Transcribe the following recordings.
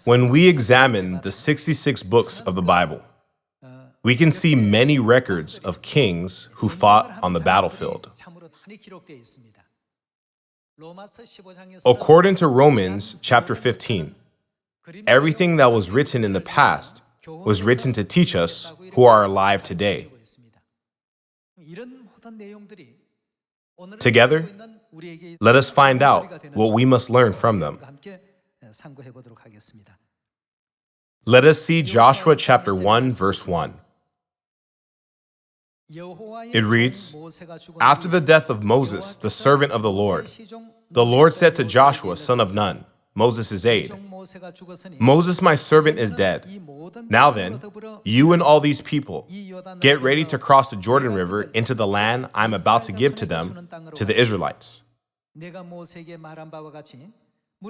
When we examine the 66 books of the Bible, we can see many records of kings who fought on the battlefield. According to Romans chapter 15, everything that was written in the past was written to teach us who are alive today. Together, let us find out what we must learn from them. Let us see Joshua chapter 1, verse 1. It reads, "After the death of Moses, the servant of the Lord said to Joshua, son of Nun, Moses' aide, 'Moses, my servant, is dead. Now then, you and all these people, get ready to cross the Jordan River into the land I'm about to give to them, to the Israelites.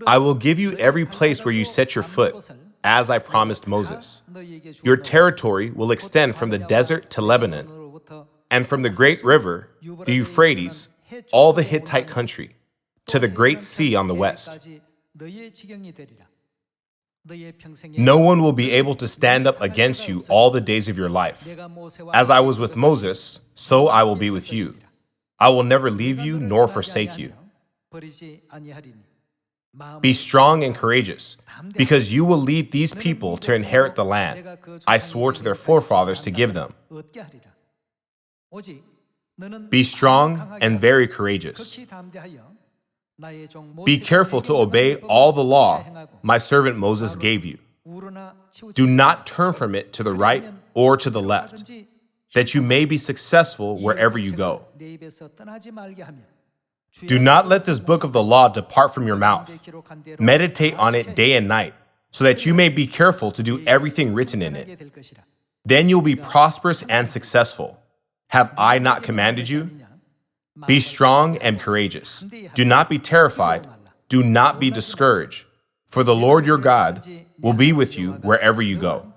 I will give you every place where you set your foot, as I promised Moses. Your territory will extend from the desert to Lebanon, and from the great river, the Euphrates, all the Hittite country, to the great sea on the west. No one will be able to stand up against you all the days of your life. As I was with Moses, so I will be with you. I will never leave you nor forsake you. Be strong and courageous, because you will lead these people to inherit the land I swore to their forefathers to give them. Be strong and very courageous. Be careful to obey all the law my servant Moses gave you. Do not turn from it to the right or to the left, that you may be successful wherever you go. Do not let this book of the law depart from your mouth. Meditate on it day and night, so that you may be careful to do everything written in it. Then you'll be prosperous and successful. Have I not commanded you? Be strong and courageous. Do not be terrified. Do not be discouraged. For the Lord your God will be with you wherever you go."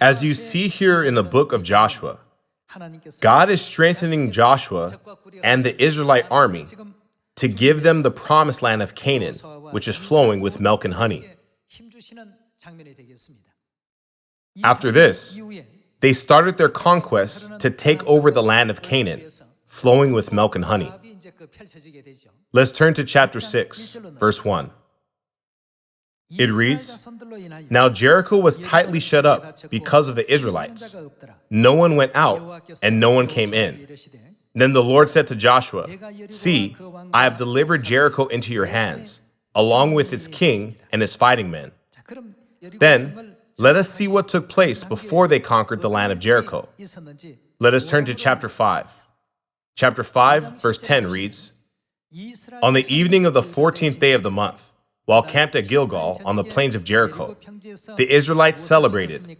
As you see here in the book of Joshua, God is strengthening Joshua and the Israelite army to give them the promised land of Canaan, which is flowing with milk and honey. After this, they started their conquest to take over the land of Canaan, flowing with milk and honey. Let's turn to chapter 6, verse 1. It reads, "Now Jericho was tightly shut up because of the Israelites. No one went out, and no one came in. Then the Lord said to Joshua, 'See, I have delivered Jericho into your hands, along with its king and its fighting men.' Then, let us see what took place before they conquered the land of Jericho. Let us turn to chapter 5. Chapter 5, verse 10 reads, "On the evening of the 14th day of the month, while camped at Gilgal on the plains of Jericho, the Israelites celebrated."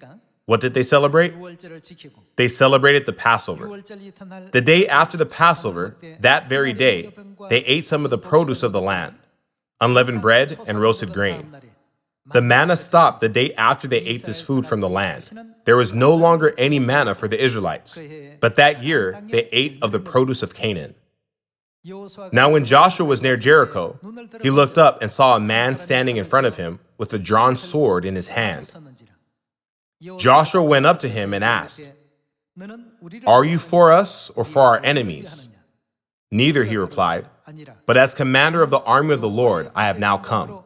What did they celebrate? They celebrated the Passover. The day after the Passover, that very day, they ate some of the produce of the land, unleavened bread and roasted grain. The manna stopped the day after they ate this food from the land. There was no longer any manna for the Israelites, but that year they ate of the produce of Canaan. Now when Joshua was near Jericho, he looked up and saw a man standing in front of him with a drawn sword in his hand. Joshua went up to him and asked, "Are you for us or for our enemies?" "Neither," he replied, "but as commander of the army of the Lord, I have now come."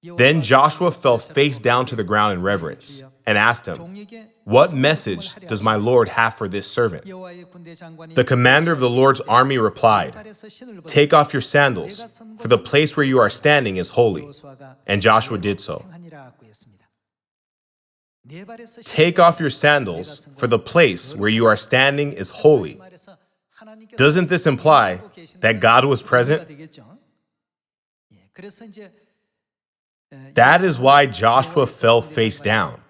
Then Joshua fell face down to the ground in reverence and asked him, "What message does my Lord have for this servant?" The commander of the Lord's army replied, "Take off your sandals, for the place where you are standing is holy." And Joshua did so. Take off your sandals, for the place where you are standing is holy. Doesn't this imply that God was present? That is why Joshua fell face down,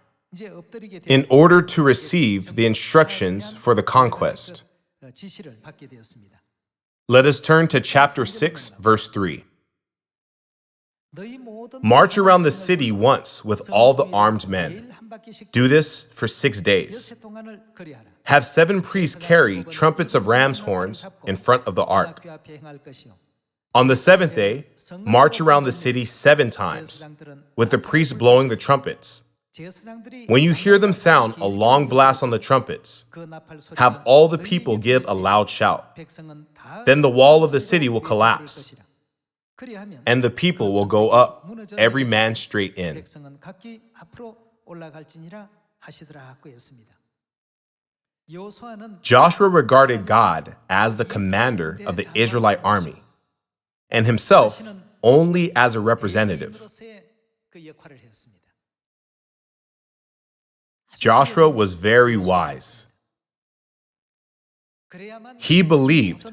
in order to receive the instructions for the conquest. Let us turn to chapter 6, verse 3. "March around the city once with all the armed men. Do this for 6 days. Have 7 priests carry trumpets of ram's horns in front of the ark. On the 7th day, march around the city 7 times, with the priests blowing the trumpets. When you hear them sound a long blast on the trumpets, have all the people give a loud shout. Then the wall of the city will collapse, and the people will go up, every man straight in. Joshua regarded God as the commander of the Israelite army, and himself only as a representative. Joshua was very wise. He believed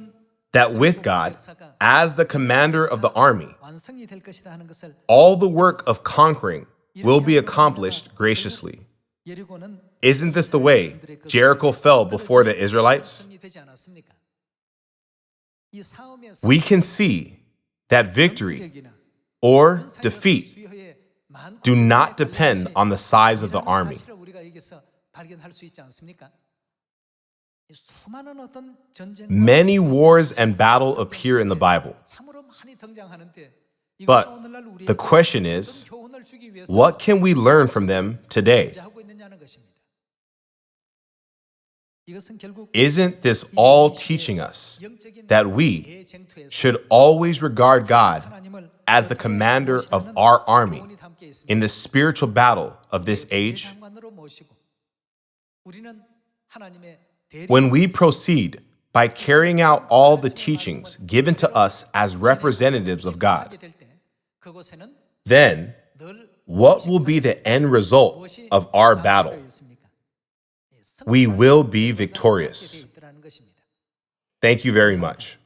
that with God as the commander of the army, all the work of conquering will be accomplished graciously. Isn't this the way Jericho fell before the Israelites? We can see that victory or defeat do not depend on the size of the army. Many wars and battles appear in the Bible. But the question is, what can we learn from them today? Isn't this all teaching us that we should always regard God as the commander of our army in the spiritual battle of this age? When we proceed by carrying out all the teachings given to us as representatives of God, then what will be the end result of our battle? We will be victorious. Thank you very much.